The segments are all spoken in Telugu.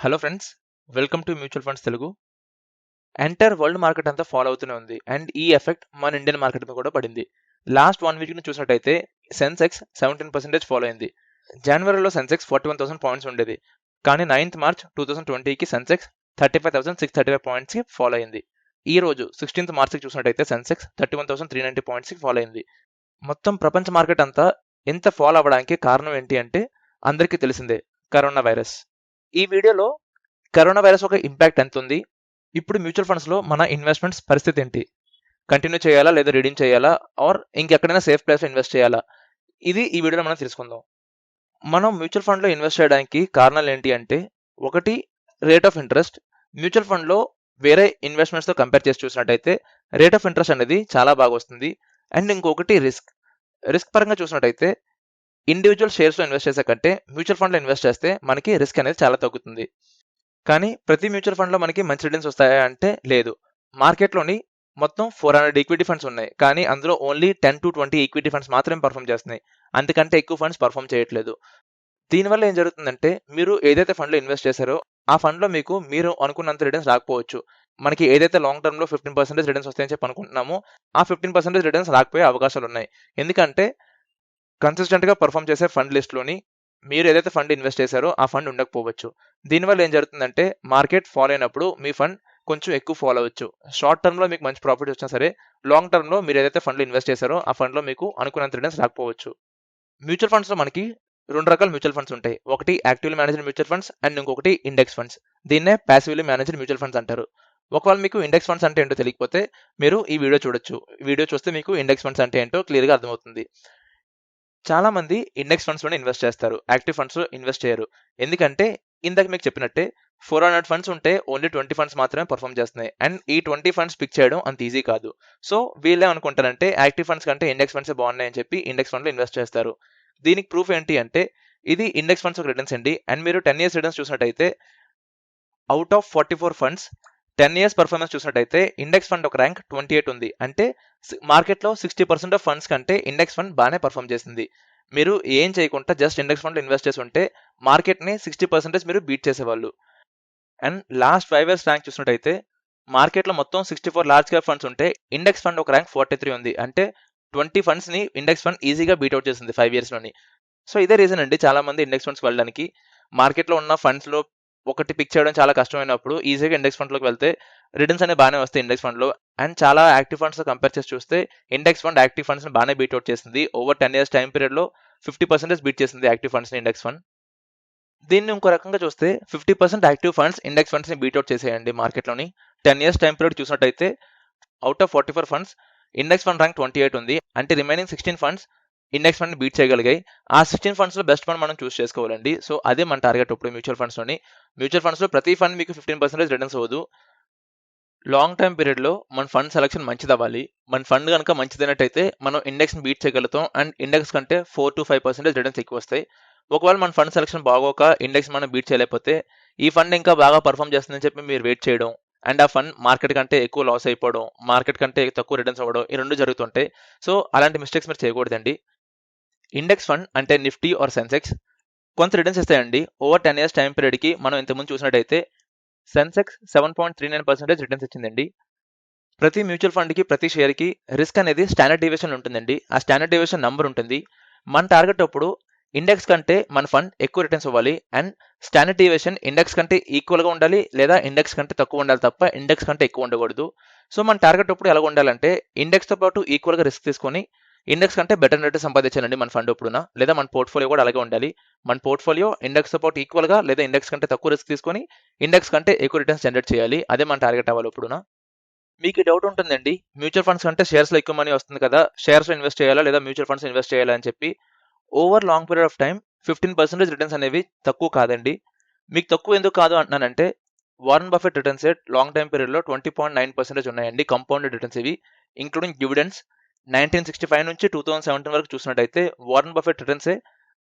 Hello friends, welcome to mutual funds Telugu. Entire world market అంతా ఫాలో అవుతూనే ఉంది అండ్ ఈ ఎఫెక్ట్ మన ఇండియన్ మార్కెట్ మీద కూడా పడింది. లాస్ట్ 1 వీక్ ని చూసినట్టయితే సెన్సెక్స్ 17% ఫాలో అయింది. జనవరిలో సెన్సెక్స్ 41,000 పాయింట్స్ ఉండేది, కానీ 9th మార్చ్ 2020కి సెన్సెక్స్ 35,635 పాయింట్స్కి ఫాలో అయింది. ఈ రోజు 16th మార్చ్కి చూసినట్టయితే సెన్సెక్స్ 31,390 పాయింట్స్కి ఫాలో అయింది. మొత్తం ప్రపంచ మార్కెట్ అంతా ఎంత ఫాలో అవ్వడానికి కారణం ఏంటి అంటే అందరికీ తెలిసిందే, కరోనా వైరస్. ఈ వీడియోలో కరోనా వైరస్ ఒక ఇంపాక్ట్ ఎంత ఉంది, ఇప్పుడు మ్యూచువల్ ఫండ్స్లో మన ఇన్వెస్ట్మెంట్స్ పరిస్థితి ఏంటి, కంటిన్యూ చేయాలా లేదా రిడీమ్ చేయాలా, ఆర్ ఇంకెక్కడైనా సేఫ్ ప్లేస్లో ఇన్వెస్ట్ చేయాలా, ఇది ఈ వీడియోలో మనం తెలుసుకుందాం. మనం మ్యూచువల్ ఫండ్లో ఇన్వెస్ట్ చేయడానికి కారణాలు ఏంటి అంటే, ఒకటి రేట్ ఆఫ్ ఇంట్రెస్ట్. మ్యూచువల్ ఫండ్లో వేరే ఇన్వెస్ట్మెంట్స్తో కంపేర్ చేసి చూసినట్టయితే రేట్ ఆఫ్ ఇంట్రెస్ట్ అనేది చాలా బాగా వస్తుంది. అండ్ ఇంకొకటి రిస్క్ పరంగా చూసినట్టయితే ఇండివిజువల్ షేర్స్లో ఇన్వెస్ట్ చేసే కంటే మ్యూచువల్ ఫండ్లో ఇన్వెస్ట్ చేస్తే మనకి రిస్క్ అనేది చాలా తగ్గుతుంది. కానీ ప్రతి మ్యూచువల్ ఫండ్లో మనకి మంచి రిటర్న్స్ వస్తాయా అంటే లేదు. మార్కెట్లోని మొత్తం 400 ఈక్విటీ ఫండ్స్ ఉన్నాయి, కానీ అందులో ఓన్లీ 10 to 20 ఈక్విటీ ఫండ్స్ మాత్రమే పర్ఫామ్ చేస్తున్నాయి. అంతకంటే ఎక్కువ ఫండ్స్ పర్ఫామ్ చేయట్లేదు. దీనివల్ల ఏం జరుగుతుందంటే, మీరు ఏదైతే ఫండ్లో ఇన్వెస్ట్ చేశారో ఆ ఫండ్లో మీకు మీరు అనుకున్నంత రిటర్న్స్ రాకపోవచ్చు. మనకి ఏదైతే లాంగ్ టర్మ్లో 15% రిటర్న్స్ వస్తాయని చెప్పి అనుకుంటున్నామో ఆ 15% రిటర్న్స్ రాకపోయే అవకాశాలు ఉన్నాయి. ఎందుకంటే కన్సిస్టెంట్గా పర్ఫామ్ చేసే ఫండ్ లిస్ట్లోని మీరు ఏదైతే ఫండ్ ఇన్వెస్ట్ చేశారో ఆ ఫండ్ ఉండకపోవచ్చు. దీనివల్ల ఏం జరుగుతుందంటే, మార్కెట్ ఫాలో అయినప్పుడు మీ ఫండ్ కొంచెం ఎక్కువ ఫాలో అవ్వచ్చు. షార్ట్ టర్మ్లో మీకు మంచి ప్రాఫిట్ వచ్చినా సరే, లాంగ్ టర్మ్లో మీరు ఏదైతే ఫండ్లో ఇన్వెస్ట్ చేశారో ఆ ఫండ్లో మీకు అనుకున్నంత రిటర్న్స్ రాకపోవచ్చు. మ్యూచువల్ ఫండ్స్లో మనకి 2 రకాల మ్యూచువల్ ఫండ్స్ ఉంటాయి. ఒకటి actively managed mutual funds and ఇంకొకటి ఇండెక్స్ ఫండ్స్. దీన్నే ప్యాసివ్లీ మేనేజ్డ్ మ్యూచువల్ ఫండ్స్ అంటారు. ఒకవేళ మీకు ఇండెక్స్ ఫండ్స్ అంటే ఏంటో తెలియకపోతే మీరు ఈ వీడియో చూడొచ్చు. వీడియో చూస్తే మీకు ఇండెక్స్ ఫండ్స్ అంటే ఏంటో క్లియర్గా అర్థమవుతుంది. చాలా మంది ఇండెక్స్ ఫండ్స్లోనే ఇన్వెస్ట్ చేస్తారు, యాక్టివ్ ఫండ్స్లో ఇన్వెస్ట్ చేయరు. ఎందుకంటే ఇందాక మీకు చెప్పినట్టే 400 ఫండ్స్ ఉంటే ఓన్లీ 20 ఫండ్స్ మాత్రమే పర్ఫామ్ చేస్తున్నాయి. అండ్ ఈ 20 ఫండ్స్ పిక్ చేయడం అంత ఈజీ కాదు. సో వీళ్ళే అనుకుంటారంటే యాక్టివ్ ఫండ్స్ కంటే ఇండెక్స్ ఫండ్స్ బాగున్నాయని చెప్పి ఇండెక్స్ ఫండ్లో ఇన్వెస్ట్ చేస్తారు. దీనికి ప్రూఫ్ ఏంటి అంటే, ఇది ఇండెక్స్ ఫండ్స్ ఒక రిటర్న్స్ అండి. అండ్ మీరు 10 years రిటర్న్స్ చూసినట్టయితే out of 44 funds 10 years performance చూసినట్టయితే ఇండెక్స్ ఫండ్ ఒక ర్యాంక్ 28 ఉంది. అంటే మార్కెట్లో 60% ఆఫ్ ఫండ్స్ కంటే ఇండెక్స్ ఫండ్ బాగానే పర్ఫామ్ చేసింది. మీరు ఏం చేయకుండా జస్ట్ ఇండెక్స్ ఫండ్లో ఇన్వెస్ట్ చేసి ఉంటే మార్కెట్ని 60% మీరు బీట్ చేసేవాళ్ళు. అండ్ లాస్ట్ 5 years ర్యాంక్ చూసినట్టయితే మార్కెట్లో మొత్తం 64 లార్జ్ క్యాప్ ఫండ్స్ ఉంటే ఇండెక్స్ ఫండ్ ఒక ర్యాంక్ 43 ఉంది. అంటే 20 ఫండ్స్ని ఇండెక్స్ ఫండ్ ఈజీగా బీట్అవుట్ చేసింది 5 yearsలోని. సో ఇదే రీజన్ అండి చాలా మంది ఇండెక్స్ ఫండ్స్కి వెళ్ళడానికి. మార్కెట్లో ఉన్న ఫండ్స్లో ఒకటి పిక్ చేయడం చాలా కష్టమైనప్పుడు ఈజీగా ఇండెక్స్ ఫండ్లోకి వెళ్తే రిటర్న్స్ అనేవి బాగానే వస్తాయి ఇండెక్స్ ఫండ్లో. అండ్ చాలా యాక్టివ్ ఫండ్స్తో కంపేర్ చేసి చూస్తే ఇండెక్స్ ఫండ్ యాక్టివ్ ఫండ్స్ని బాగానే బీట్అవుట్ చేసింది. ఓవర్ 10 years టైం పీరియడ్లో 50% బీట్ చేసింది యాక్టివ్ ఫండ్స్ని ఇండెక్స్ ఫండ్. దీన్ని ఇంకో రకంగా చూస్తే 50% యాక్టివ్ ఫండ్స్ ఇండెక్స్ ఫండ్స్ని బీట్అవుట్ చేసేయండి మార్కెట్లోని. 10 years టైం పీరియడ్ చూసినట్టయితే out of 44 funds index fund rank 28 ఉంది. అంటే remaining 16 funds index fund beat చేయగలిగాయి. ఆ 16 ఫండ్స్లో బెస్ట్ ఫండ్ మనం చూస్ చేసుకోవాలండి. సో అదే మన టార్గెట్ ఇప్పుడు మ్యూచువల్ ఫండ్స్లో ప్రతి ఫండ్ మీకు 15% రిటర్న్స్ అవ్వదు. లాంగ్ టైం పీరియడ్లో మన ఫండ్ సెలక్షన్ మంచిది అవ్వాలి. మన ఫండ్ కనుక మంచిదైనట్టయితే మనం ఇండెక్స్ని బీట్ చేయగలుగుతాం. అండ్ ఇండెక్స్ కంటే 4 to 5% రిటర్న్స్ ఎక్కువ వస్తాయి. ఒకవేళ మన ఫండ్ సెలక్షన్ బాగోక ఇండెక్స్ మనం బీట్ చేయలేకపోతే ఈ ఫండ్ ఇంకా బాగా పర్ఫామ్ చేస్తుందని చెప్పి మీరు వెయిట్ చేయడం అండ్ ఆ ఫండ్ మార్కెట్ కంటే ఎక్కువ లాస్ అయిపోవడం, మార్కెట్ కంటే తక్కువ రిటర్న్స్ అవ్వడం, ఈ రెండు జరుగుతుంటాయి. సో అలాంటి మిస్టేక్స్ మీరు చేయకూడదండి. ఇండెక్స్ ఫండ్ అంటే నిఫ్టీ ఆర్ సెన్సెక్స్ కొంత రిటర్న్స్ ఇస్తాయండి. ఓవర్ 10 years టైం పీరియడ్కి మనం ఇంతకుముందు చూసినట్టయితే సెన్సెక్స్ 7.39% రిటర్న్స్ ఇచ్చిందండి. ప్రతి మ్యూచువల్ ఫండ్కి ప్రతి షేర్కి రిస్క్ అనేది స్టాండర్డ్ డీవియేషన్ ఉంటుందండి. ఆ స్టాండర్డ్ డీవియేషన్ నంబర్ ఉంటుంది. మన టార్గెట్ అప్పుడు ఇండెక్స్ కంటే మన ఫండ్ ఎక్కువ రిటర్న్స్ ఇవ్వాలి. అండ్ స్టాండర్డ్ డీవియేషన్ ఇండెక్స్ కంటే ఈక్వల్గా ఉండాలి లేదా ఇండెక్స్ కంటే తక్కువ ఉండాలి తప్ప ఇండెక్స్ కంటే ఎక్కువ ఉండకూడదు. సో మన టార్గెట్ అప్పుడు ఎలా ఉండాలంటే ఇండెక్స్తో పాటు ఈక్వల్గా రిస్క్ తీసుకొని ఇండెక్స్ కంటే బెటర్ రిటర్న్ సంపాదించాలండి మన ఫండ్ ఎప్పుడున్నా. లేదా మన పోర్ట్ఫోలియో కూడా అలాగే ఉండాలి. మన పోర్ట్ఫోలియో ఇండెక్స్తో పాటు ఈక్వల్గా లేదా ఇండెక్స్ కంటే తక్కువ రిస్క్ తీసుకొని ఇండెక్స్ కంటే ఎక్కువ రిటర్న్స్ జనరేట్ చేయాలి. అదే మన టార్గెట్ అవ్వాలి ఎప్పుడున్నా. మీకు డౌట్ ఉంటుందండి, మ్యూచువల్ ఫండ్స్ కంటే షేర్స్లో ఎక్కువ మనీ వస్తుంది కదా, షేర్స్లో ఇన్వెస్ట్ చేయాలా లేదా మ్యూచువల్ ఫండ్స్ ఇన్వెస్ట్ చేయాలా అని చెప్పి. Over long period of time 15% returns అనేవి తక్కువ కాదండి. మీకు తక్కువ ఎందుకు కాదు అంటున్నానంటే, Warren Buffett returns rate long time పీరియడ్లో 20.9% ఉన్నాయండి. కంపౌండెడ్ రిటర్న్స్ ఇవి, ఇంక్లూడింగ్ డివిడెండ్స్. 1965 నుంచి 2017 వరకు చూసినట్టయితే వారన్ బఫెట్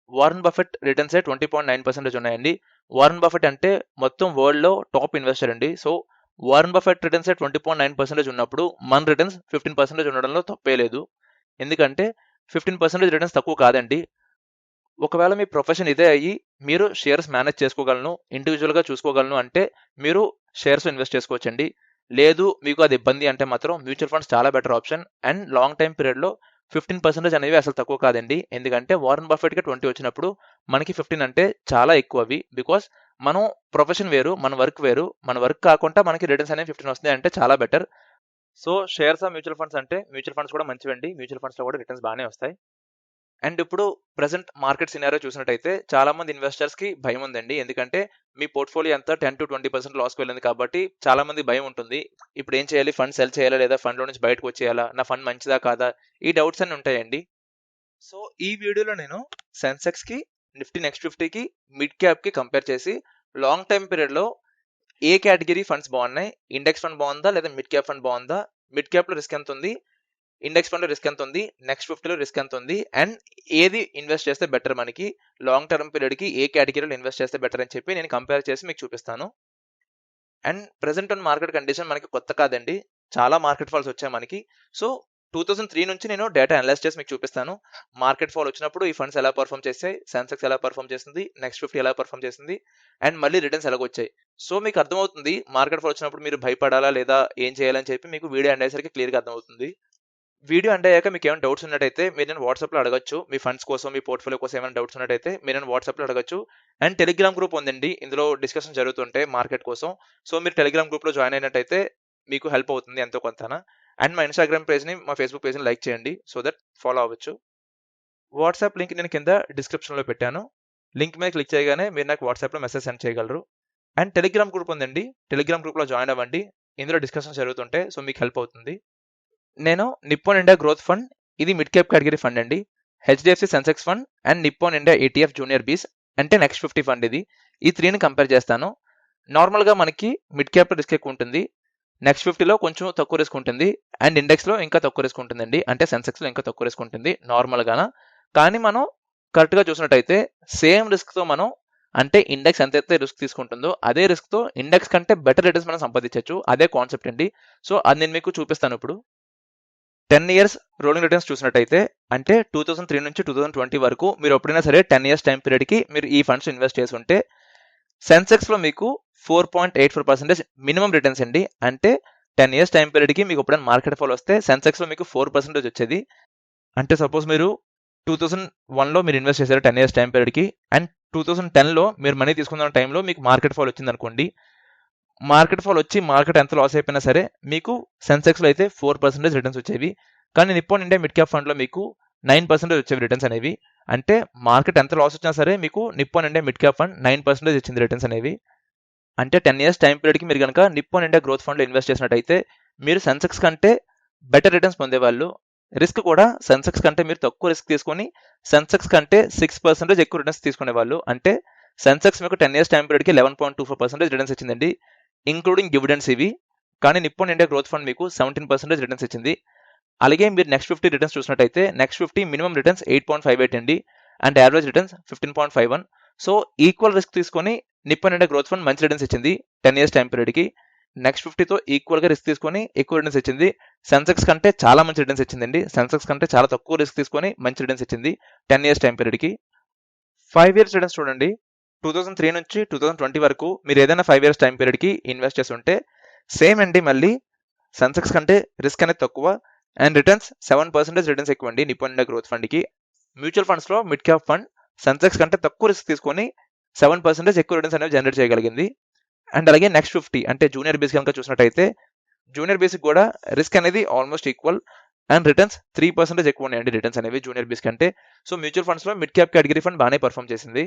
రిటర్న్సే 20.9% ఉన్నాయండి. వారన్ బఫెట్ అంటే మొత్తం వరల్డ్లో టాప్ ఇన్వెస్టర్ అండి. సో వారన్ బఫెట్ రిటర్న్సే 20.9% ఉన్నప్పుడు మన రిటర్న్స్ 15% ఉండడంలో తప్పే లేదు. ఎందుకంటే 15% రిటర్న్స్ తక్కువ కాదండి. ఒకవేళ మీ ప్రొఫెషన్ ఇదే అయ్యి మీరు షేర్స్ మేనేజ్ చేసుకోగలను, ఇండివిజువల్గా చూసుకోగలను అంటే మీరు షేర్స్ ఇన్వెస్ట్ చేసుకోవచ్చండి. లేదు మీకు అది ఇబ్బంది అంటే మాత్రం మ్యూచువల్ ఫండ్స్ చాలా better option. And long time పీరియడ్లో 15% అనేవి అసలు తక్కువ కాదండి. ఎందుకంటే వారన్ బఫెట్కి 20 వచ్చినప్పుడు మనకి 15 అంటే చాలా ఎక్కువ అవి. బికాస్ మనం ప్రొఫెషన్ వేరు, మన వర్క్ వేరు. మన వర్క్ కాకుండా మనకి రిటర్న్స్ అనేవి 15 వస్తాయి అంటే చాలా better. So shares mutual funds అంటే మ్యూచువల్ ఫండ్స్ కూడా మంచివండి. మ్యూచువల్ ఫండ్స్లో కూడా రిటర్న్స్ బాగానే వస్తాయి. అండ్ ఇప్పుడు ప్రెసెంట్ మార్కెట్ సినారియో చూసినట్టయితే చాలా మంది ఇన్వెస్టర్స్ కి భయం ఉందండి. ఎందుకంటే మీ పోర్ట్ఫోలియో అంతా 10-20% లాస్కి వెళ్ళింది కాబట్టి చాలా మంది భయం ఉంటుంది. ఇప్పుడు ఏం చేయాలి, ఫండ్ సెల్ చేయాలా లేదా ఫండ్ లో నుంచి బయటకు వచ్చేయాలా, నా ఫండ్ మంచిదా కాదా, ఈ డౌట్స్ అన్ని ఉంటాయండి. సో ఈ వీడియోలో నేను సెన్సెక్స్ కి, నిఫ్టీ నెక్స్ట్ 50కి, మిడ్ క్యాప్ కి కంపేర్ చేసి లాంగ్ టైం పీరియడ్ లో ఏ కేటగిరీ ఫండ్స్ బాగున్నాయి, ఇండెక్స్ ఫండ్ బాగుందా లేదా మిడ్ క్యాప్ ఫండ్ బాగుందా, మిడ్ క్యాప్ లో రిస్క్ ఎంత ఉంది, ఇండెక్స్ ఫండ్ లో రిస్క్ ఎంత ఉంది, నెక్స్ట్ 50లో రిస్క్ ఎంత ఉంది, అండ్ ఏది ఇన్వెస్ట్ చేస్తే బెటర్, మనకి లాంగ్ టర్మ్ పీరియడ్ కి ఏ కేటగిరీలో ఇన్వెస్ట్ చేస్తే బెటర్ అని చెప్పి నేను కంపేర్ చేసి మీకు చూపిస్తాను. అండ్ ప్రెసెంట్ ఉన్న మార్కెట్ కండిషన్ మనకి కొత్త కాదండి, చాలా మార్కెట్ ఫాల్స్ వచ్చాయి మనకి. సో 2003 నుంచి నేను డేటా అనలైజ్ చేసి మీకు చూపిస్తాను. మార్కెట్ ఫాల్ వచ్చినప్పుడు ఈ ఫండ్స్ ఎలా పర్ఫామ్ చేస్తాయి, సెన్సెక్స్ ఎలా పర్ఫామ్ చేసింది, నెక్స్ట్ 50 ఎలా పర్ఫామ్ చేసింది, అండ్ మళ్ళీ రిటర్న్స్ ఎలాగొచ్చాయి. సో మీకు అర్థమవుతుంది మార్కెట్ ఫాల్ వచ్చినప్పుడు మీరు భయపడాలా లేదా ఏం చేయాలని చెప్పి మీకు వీడియో ఎండ్ అయ్యేసరికి క్లియర్గా అర్థమవుతుంది. వీడియో ఎండ్ అయ్యాక మీకు ఏమైనా డౌట్స్ ఉన్నట్టయితే మీరు నేను వాట్సాప్లో అడగచ్చు. మీ ఫండ్స్ కోసం, మీ పోర్ట్ఫోలియో కోసం ఏమైనా డౌట్స్ ఉన్నట్టయితే మీరు నేను వాట్సాప్లో అడగచ్చు. అండ్ టెలిగ్రామ్ గ్రూప్ ఉందండి, ఇందులో డిస్కషన్ జరుగుతుంటాయి మార్కెట్ కోసం. సో మీరు టెలిగ్రామ్ గ్రూప్లో జాయిన్ అయినట్టయితే మీకు హెల్ప్ అవుతుంది ఎంతో కొంతనా. అండ్ మా ఇన్స్టాగ్రామ్ పేజ్ని, మా ఫేస్బుక్ పేజ్ని లైక్ చేయండి సో దట్ ఫాలో అవ్వచ్చు. వాట్సాప్ లింక్ నేను కింద డిస్క్రిప్షన్లో పెట్టాను. లింక్ మీద క్లిక్ చేయగానే మీరు నాకు వాట్సాప్లో మెసేజ్ సెండ్ చేయగలరు. అండ్ టెలిగ్రామ్ గ్రూప్ ఉందండి, టెలిగ్రామ్ గ్రూప్లో జాయిన్ అవ్వండి. ఇందులో డిస్కషన్ జరుగుతుంటాయి, సో మీకు హెల్ప్ అవుతుంది. నేను నిప్పాన్ ఇండియా గ్రోత్ ఫండ్, ఇది మిడ్ క్యాప్ కేటగిరీ ఫండ్ అండి. HDFC Sensex fund and Nippon India ATF junior బీస్ అంటే నెక్స్ట్ 50 ఫండ్, ఇది ఈ 3ని కంపేర్ చేస్తాను. నార్మల్గా మనకి మిడ్ క్యాప్ రిస్క్ ఎక్కువ ఉంటుంది, నెక్స్ట్ 50లో కొంచెం తక్కువ రిస్క్ ఉంటుంది, అండ్ ఇండెక్స్లో ఇంకా తక్కువ రిస్క్ ఉంటుందండి. అంటే సెన్సెక్స్లో ఇంకా తక్కువ రిస్క్ ఉంటుంది నార్మల్గాన. కానీ మనం కరెక్ట్గా చూసినట్టయితే సేమ్ రిస్క్తో మనం, అంటే ఇండెక్స్ ఎంతైతే రిస్క్ తీసుకుంటుందో అదే రిస్క్తో ఇండెక్స్ కంటే బెటర్ రిటర్న్స్ మనం సంపాదించవచ్చు. అదే కాన్సెప్ట్ అండి. సో అది నేను మీకు చూపిస్తాను ఇప్పుడు. 10 ఇయర్స్ రోలింగ్ రిటర్న్స్ చూసినట్టయితే, అంటే 2003 నుంచి 2020 వరకు మీరు ఎప్పుడైనా సరే 10 ఇయర్స్ టైం పీరియడ్కి మీరు ఈ ఫండ్స్ ఇన్వెస్ట్ చేసి ఉంటే సెన్సెక్స్లో మీకు 4.84% మినిమం రిటర్న్స్ అండి. అంటే 10 ఇయర్స్ టైం పీరియడ్కి మీకు ఎప్పుడైనా మార్కెట్ ఫాల్ వస్తే సెన్సెక్స్లో మీకు 4% వచ్చేది. అంటే సపోజ్ మీరు 2001లో మీరు ఇన్వెస్ట్ చేశారు 10 ఇయర్స్ టైం పీరియడ్కి, అండ్ 2010లో మీరు మనీ తీసుకున్న టైంలో మీకు మార్కెట్ ఫాల్ వచ్చింది అనుకోండి. మార్కెట్ ఫాల్ వచ్చి మార్కెట్ ఎంత లాస్ అయిపోయినా సరే మీకు సెన్సెక్స్లో అయితే 4% రిటర్న్స్ వచ్చేవి. కానీ నిప్పాన్ ఇండియా మిడ్ క్యాప్ ఫండ్లో మీకు 9% వచ్చేవి రిటర్న్స్ అనేవి. అంటే మార్కెట్ ఎంత లాస్ వచ్చినా సరే మీకు Nippon India mid cap fund 9% ఇచ్చింది రిటర్న్స్ అనేవి. అంటే 10 ఇయర్స్ టైం పీరియడ్కి మీరు కనుక నిప్పాన్ ఇండియా గ్రోత్ ఫండ్లో ఇన్వెస్ట్ చేసినట్టయితే మీరు సెన్సెక్స్ కంటే బెటర్ రిటర్న్స్ పొందేవాళ్ళు. రిస్క్ కూడా సెన్సెక్స్ కంటే మీరు తక్కువ రిస్క్ తీసుకొని సెన్సెక్స్ కంటే 6% ఎక్కువ రిటర్న్స్ తీసుకునేవాళ్ళు. అంటే సెన్సెక్స్ మీకు 10 ఇయర్స్ టైం పీరియడ్కి 11.24% రిటర్న్స్ ఇచ్చిందండి, ఇంక్లూడింగ్ డివిడెండ్స్ ఇవి. కానీ నిప్పాన్ ఇండియా గ్రోత్ ఫండ్ మీకు 17% రిటర్న్స్ ఇచ్చింది. అలాగే మీరు నెక్స్ట్ 50 రిటర్న్స్ చూసినట్టయితే నెక్స్ట్ 50 మినిమం రిటర్న్స్ 8.58 అండి, and average returns 15.51. So equal risk తీసుకొని నిప్పాన్ ఇండియా గ్రోత్ ఫండ్ మంచి రిటర్న్స్ ఇచ్చింది 10 ఇయర్స్ టైం పీరియడ్కి. నెక్స్ట్ 50తో ఈక్వల్గా రిస్క్ తీసుకొని ఎక్కువ రిటర్న్స్ ఇచ్చింది. సెన్సెక్స్ కంటే చాలా మంచి రిటర్న్స్ ఇచ్చిందండి. సెన్సెక్స్ కంటే చాలా తక్కువ రిస్క్ తీసుకొని మంచి రిటర్న్స్ ఇచ్చింది 10 ఇయర్స్ టైం పీరియడ్కి. 5 ఇయర్స్ రిటర్న్స్ చూడండి, 2003 నుంచి 2020 వరకు మీరు ఏదైనా 5 ఇయర్స్ టైం పీరియడ్కి ఇన్వెస్ట్ చేసి ఉంటే సేమ్ అండి, మళ్ళీ సెన్సెక్స్ కంటే రిస్క్ అనేది తక్కువ అండ్ రిటర్న్స్ 7% రిటర్న్స్ ఎక్కువ అండి నిప్పాన్ ఇండియా గ్రోత్ ఫండ్కి. మ్యూచువల్ ఫండ్స్లో మిడ్ క్యాప్ ఫండ్ సెన్సెక్స్ కంటే తక్కువ రిస్క్ తీసుకొని 7% ఎక్కువ రిటర్న్స్ అనేవి జనరేట్ చేయగలిగింది. అండ్ అలాగే నెక్స్ట్ 50 అంటే జూనియర్ బేస్ కనుక చూసినట్టయితే జూనియర్ బేస్కి కూడా రిస్క్ అనేది ఆల్మోస్ట్ ఈక్వల్ అండ్ రిటర్న్స్ 3% ఎక్కువ ఉన్నాయండి రిటర్న్స్ అనేవి జూనియర్ బేస్ కంటే. సో మ్యూచువల్ ఫండ్స్లో మిడ్ క్యాప్ కేటగిరీ ఫండ్ బాగానే పర్ఫామ్ చేసింది.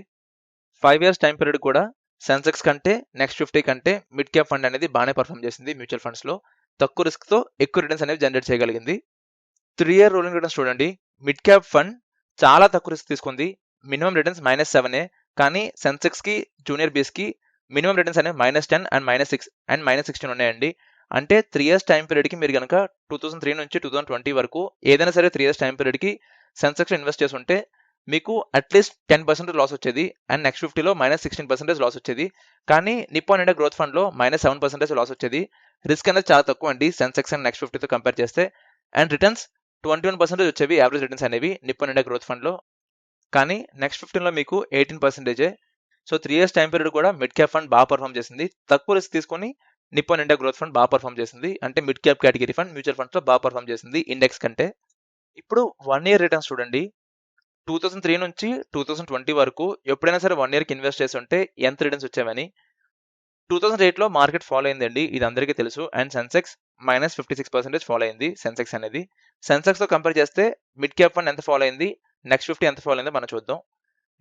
5 ఇయర్స్ టైం పీరియడ్ కూడా సెన్సెక్స్ కంటే నెక్స్ట్ 50 కంటే మిడ్ క్యాప్ ఫండ్ అనేది బాగానే పర్ఫామ్ చేసింది. మ్యూచువల్ ఫండ్స్లో తక్కువ రిస్క్తో ఎక్కువ రిటర్న్స్ అనేవి జనరేట్ చేయగలిగింది. 3 ఇయర్ రోలింగ్ రిటర్న్స్ చూడండి, మిడ్ క్యాప్ ఫండ్ చాలా తక్కువ రిస్క్ తీసుకుంది, మినిమం రిటర్న్స్ -7. కానీ సెన్సెక్స్కి జూనియర్ బేస్కి మినిమం రిటర్న్స్ అనేవి -10 అండ్ -6 అండ్ -16 ఉన్నాయండి. అంటే 3 ఇయర్స్ టైం పీరియడ్కి మీరు కనుక 2003 నుంచి 2020 వరకు ఏదైనా సరే 3 ఇయర్స్ టైం పీరియడ్కి సెన్సెక్స్లో ఇన్వెస్ట్ చేసి ఉంటే మీకు అట్లీస్ట్ 10% లాస్ వచ్చేది అండ్ నెక్స్ట్ 50లో -16% లాస్ వచ్చేది. కానీ నిప్పాన్ ఇండియా గ్రోత్ ఫండ్లో -7% లాస్ వచ్చేది. రిస్క్ అనేది చాలా తక్కువ అండి సెన్సెక్స్ అండ్ నెక్స్ట్ 50తో కంపేర్ చేస్తే. అండ్ రిటర్న్స్ 21% వచ్చేవి యావరేజ్ రిటర్న్స్ అనేవి నిప్పాన్ ఇండియా గ్రోత్ ఫండ్లో. కానీ నెక్స్ట్ 15లో మీకు 18%. సో 3 ఇయర్స్ టైం పీరియడ్ కూడా మిడ్ క్యాప్ ఫండ్ బాగా పర్ఫామ్ చేసింది. తక్కువ రిస్క్ తీసుకొని నిప్పాన్ ఇండియా గ్రోత్ ఫండ్ బాగా పర్ఫామ్ చేసింది. అంటే mid cap category fund mutual ఫండ్స్లో బాగా పర్ఫామ్ చేసింది ఇండెక్స్ కంటే. ఇప్పుడు 1 ఇయర్ రిటర్న్స్ చూడండి. 2003 నుంచి 2020 వరకు ఎప్పుడైనా సరే 1 ఇయర్కి ఇన్వెస్ట్ చేసి ఉంటే ఎంత రిటర్న్స్ వచ్చావని. 2008లో మార్కెట్ ఫాలో అయిందండి, ఇది అందరికీ తెలుసు. అండ్ సెన్సెక్స్ -56% ఫాలో అయింది సెన్సెక్స్ అనేది. సెన్సెక్స్తో కంపేర్ చేస్తే మిడ్ క్యాప్ ఫండ్ ఎంత ఫాలో అయింది, నెక్స్ట్ 50 ఎంత ఫాలో అయిందో మనం చూద్దాం.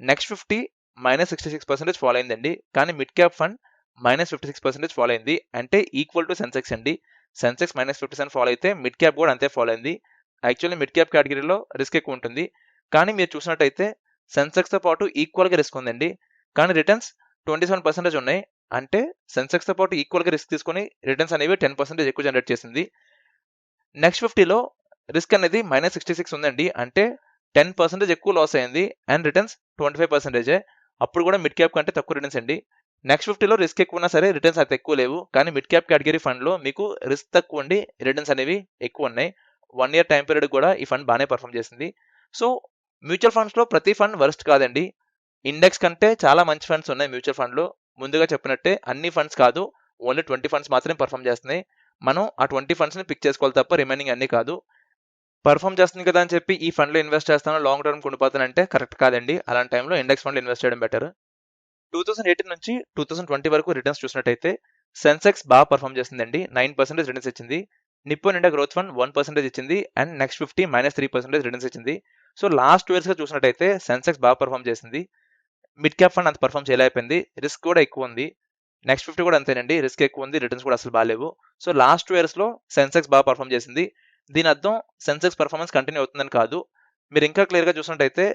నెక్స్ట్ 50 -66% ఫాలో అయిందండి, కానీ మిడ్ క్యాప్ ఫండ్ -56% ఫాలో అయింది. అంటే ఈక్వల్ టు సెన్సెక్స్ అండి. సెన్సెక్స్ -57 ఫాలో అయితే మిడ్ క్యాప్ కూడా అంతే ఫాలో అయింది. యాక్చువల్లీ మిడ్ క్యాప్ కేటగిరీలో రిస్క్ ఎక్కువ ఉంటుంది, కానీ మీరు చూసినట్టయితే సెన్సెక్స్తో పాటు ఈక్వల్గా రిస్క్ ఉందండి. కానీ రిటర్న్స్ 27% ఉన్నాయి. అంటే సెన్సెక్స్తో పాటు ఈక్వల్గా రిస్క్ తీసుకొని రిటర్న్స్ అనేవి 10% ఎక్కువ జనరేట్ చేసింది. నెక్స్ట్ 50లో రిస్క్ అనేది -66 ఉందండి, అంటే 10% ఎక్కువ లాస్ అయింది. And returns 25%. అప్పుడు కూడా మిడ్ క్యాప్ కంటే తక్కువ రిటర్న్స్ అండి. నెక్స్ట్ 50లో రిస్క్ ఎక్కువ ఉన్నా సరే రిటర్న్స్ అయితే ఎక్కువ లేవు, కానీ మిడ్ క్యాప్ కేటగిరీ ఫండ్లో మీకు రిస్క్ తక్కువ ఉండి రిటర్న్స్ అనేవి ఎక్కువ ఉన్నాయి. 1 ఇయర్ టైం పీరియడ్ కూడా ఈ ఫండ్ బాగానే పర్ఫామ్ చేసింది. సో మ్యూచువల్ ఫండ్స్లో ప్రతి ఫండ్ వర్స్ట్ కాదండి. ఇండెక్స్ కంటే చాలా మంచి ఫండ్స్ ఉన్నాయి మ్యూచువల్ ఫండ్లో. ముందుగా చెప్పినట్టే అన్ని ఫండ్స్ కాదు, ఓన్లీ 20 ఫండ్స్ మాత్రమే పర్ఫామ్ చేస్తున్నాయి. మనం ఆ 20 ఫండ్స్ని పిక్ చేసుకోవాలి తప్ప రిమైనింగ్ అన్ని కాదు. పర్ఫామ్ చేస్తుంది కదా అని చెప్పి ఈ ఫండ్లో ఇన్వెస్ట్ చేస్తాను లాంగ్ టర్మ్ ఉండిపోతానంటే కరెక్ట్ కాదండి. అలాంటి టైంలో ఇండెక్స్ ఫండ్లో ఇన్వెస్ట్ చేయడం బెటర్. 2018 నుంచి 2020 వరకు రిటర్న్స్ చూసినట్టయితే సెన్సెక్స్ బాగా పర్ఫామ్ చేసిందండి, 9% రిటర్న్స్ ఇచ్చింది. నిప్పాన్ ఇండియా గ్రోత్ ఫండ్ 1% ఇచ్చింది. అండ్ నెక్స్ట్ 50 -3% రిటర్న్స్ ఇచ్చింది. సో లాస్ట్ 2 ఇయర్స్గా చూసినట్టయితే సెన్సెక్స్ బాగా పర్ఫామ్ చేసింది. మిడ్ క్యాప్ ఫండ్ అంత పర్ఫామ్ చేయలేకపోయింది, రిస్క్ కూడా ఎక్కువ ఉంది. నెక్స్ట్ 50 కూడా అంతేనండి, రిస్క్ ఎక్కువ ఉంది, రిటర్న్స్ కూడా అసలు బాగాలేవు. సో లాస్ట్ 2 ఇయర్స్లో సెన్సెక్స్ బాగా పర్ఫామ్ చేసింది. దీని అర్థం సెన్సెక్స్ పర్ఫార్మెన్స్ కంటిన్యూ అవుతుందని కాదు. మీరు ఇంకా క్లియర్గా చూసినట్టయితే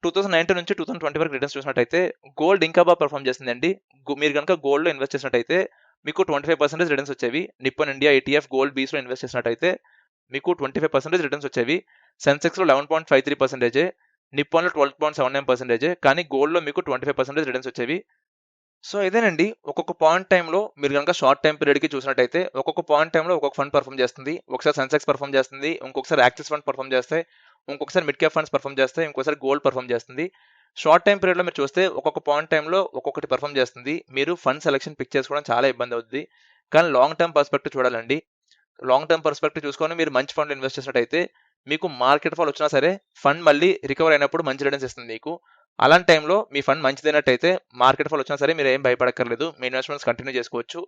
2019 నుంచి 2020 వరకు రిటర్న్స్ చూసినట్టయితే గోల్డ్ ఇంకా బాగా పర్ఫామ్ చేసిందండి. మీరు కనుక గోల్డ్లో ఇన్వెస్ట్ చేసినట్టయితే మీకు 25% రిటర్న్స్ వచ్చేవి. నిప్పాన్ ఇండియా ETF గోల్డ్ బీస్లో ఇన్వెస్ట్ చేసినట్టయితే మీకు 25% రిటర్న్స్ వచ్చేవి. సెన్సెక్స్లో 11.53%, నిప్పాన్లో 12.79%, కానీ గోల్డ్లో మీకు 25% రిటర్న్స్ వచ్చేవి. సో ఇదేనండి, ఒక్కొక్క పాయింట్ టైంలో మీరు కనుక షార్ట్ టైం పీరియడ్కి చూసినట్టయితే ఒక్కొక్క పాయింట్ టైంలో ఒక్కొక్క ఫండ్ పర్ఫామ్ చేస్తుంది. ఒకసారి సెన్సెక్స్ పర్ఫామ్ చేస్తుంది, ఇంకొకసారి యాక్సిస్ ఫండ్ పర్ఫామ్ చేస్తాయి, ఇంకొకసారి మిడ్ క్యాప్ ఫండ్స్ పర్ఫామ్ చేస్తాయి, ఇంకొకసారి గోల్డ్ పర్ఫామ్ చేస్తుంది. షార్ట్ టైం పీరియడ్లో మీరు చూస్తే ఒక్కొక్క పాయింట్ టైంలో ఒక్కొక్కటి పర్ఫామ్ చేస్తుంది. మీరు ఫండ్ సెలెక్షన్ పిక్ చేసుకోవడం చాలా ఇబ్బంది అవుతుంది. కానీ లాంగ్ టర్మ్ పర్స్పెక్టివ్ చూడాలండి. లాంగ్ టర్మ్ పర్స్పెక్టివ్ చూసుకొని మీరు మంచి ఫండ్లో ఇన్వెస్ట్ చేసినట్టయితే మీకు మార్కెట్ ఫాల్ వచ్చినా సరే ఫండ్ మళ్ళీ రికవర్ అయినప్పుడు మంచి రిటర్న్స్ ఇస్తుంది మీకు. అలాంటి టైంలో మీ ఫండ్ మంచిదైనట్టయితే మార్కెట్ ఫాల్ వచ్చినా సరే మీరు ఏం భయపడక్కర్లేదు, మీ ఇన్వెస్ట్మెంట్స్ కంటిన్యూ చేసుకోవచ్చు.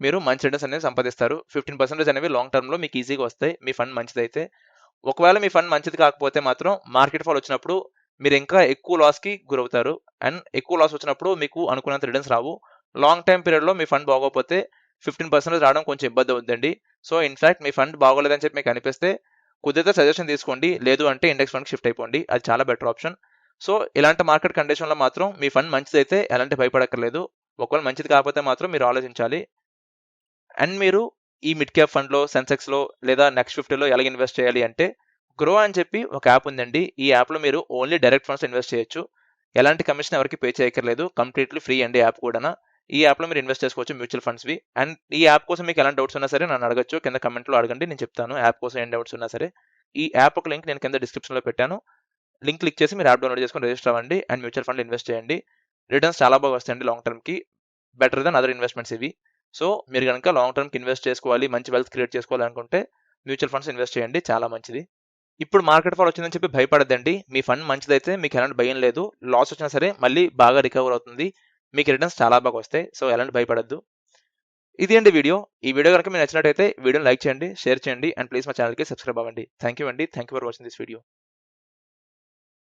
మీరు మంచి రిటర్న్స్ అనేవి సంపాదిస్తారు. 15% అనేవి లాంగ్ టర్మ్లో మీకు ఈజీగా వస్తాయి మీ ఫండ్ మంచిదైతే. ఒకవేళ మీ ఫండ్ మంచిది కాకపోతే మాత్రం మార్కెట్ ఫాల్ వచ్చినప్పుడు మీరు ఇంకా ఎక్కువ లాస్కి గురవుతారు. అండ్ ఎక్కువ లాస్ వచ్చినప్పుడు మీకు అనుకున్నంత రిటర్న్స్ రావు. లాంగ్ టైం పీరియడ్లో మీ ఫండ్ బాగోకపోతే 15% రావడం కొంచెం ఇబ్బంది అవుతుందండి. సో ఇన్ఫాక్ట్ మీ ఫండ్ బాగోలేదని చెప్పి మీకు అనిపిస్తే కుదిరితే సజెషన్ తీసుకోండి, లేదు అంటే ఇండెక్స్ ఫండ్కి షిఫ్ట్ అయిపోండి, అది చాలా బెటర్ ఆప్షన్. సో ఇలాంటి మార్కెట్ కండిషన్లో మాత్రం మీ ఫండ్ మంచిదైతే ఎలాంటి భయపడక్కర్లేదు. ఒకవేళ మంచిది కాకపోతే మాత్రం మీరు ఆలోచించాలి. అండ్ మీరు ఈ మిడ్ క్యాప్ ఫండ్లో, సెన్సెక్స్లో లేదా నెక్స్ట్ 50లో ఎలా ఇన్వెస్ట్ చేయాలి అంటే గ్రో అని చెప్పి ఒక యాప్ ఉందండి. ఈ యాప్లో మీరు ఓన్లీ డైరెక్ట్ ఫండ్స్ ఇన్వెస్ట్ చేయొచ్చు. ఎలాంటి కమిషన్ ఎవరికి పే చేయక్కర్లేదు, కంప్లీట్లీ ఫ్రీ అండి యాప్ కూడా. ఈ యాప్లో మీరు ఇన్వెస్ట్ చేసుకోవచ్చు మ్యూచువల్ ఫండ్స్వి. అండ్ ఈ యాప్ కోసం మీకు ఎలాంటి డౌట్స్ ఉన్నా సరే నన్ను అడగచ్చు, కింద కమెంట్లో అడగండి, నేను చెప్తాను యాప్ కోసం ఏం డౌట్స్ ఉన్నా సరే. ఈ యాప్ ఒక లింక్ నేను కింద డిస్క్రిప్షన్లో పెట్టాను. లింక్ క్లిక్ చేసి మీరు యాప్ డౌన్లోడ్ చేసుకొని రిజిస్టర్ అవ్వండి అండ్ మ్యూచువల్ ఫండ్లో ఇన్వెస్ట్ చేయండి. రిటర్న్స్ చాలా బాగా వస్తాయండి లాంగ్ టర్మ్కి, బెటర్ దెన్ అదర్ ఇన్వెస్ట్మెంట్స్ ఇవి. సో మీరు కనుక లాంగ్ టర్మ్కి ఇన్వెస్ట్ చేసుకోవాలి, మంచి వెల్త్ క్రియేట్ చేసుకోవాలనుకుంటే మ్యూచువల్ ఫండ్స్ ఇన్వెస్ట్ చేయండి, చాలా మంచిది. ఇప్పుడు మార్కెట్ ఫాల్ వచ్చిందని చెప్పి భయపడద్దండి. మీ ఫండ్ మంచిదైతే మీకు ఎలాంటి భయం లేదు. లాస్ వచ్చినా సరే మళ్ళీ బాగా రికవర్ అవుతుంది, మీకు రిటర్న్స్ చాలా బాగా వస్తాయి. సో ఎలాంటి భయపడద్దు. ఇది అండి వీడియో. ఈ వీడియో కనుక మీకు నచ్చినట్టయితే వీడియోని లైక్ చేయండి, షేర్ చేయండి అండ్ ప్లీజ్ మా ఛానల్కి సబ్స్క్రైబ్ అవ్వండి. థ్యాంక్ యూ అండి, thank you for watching this video.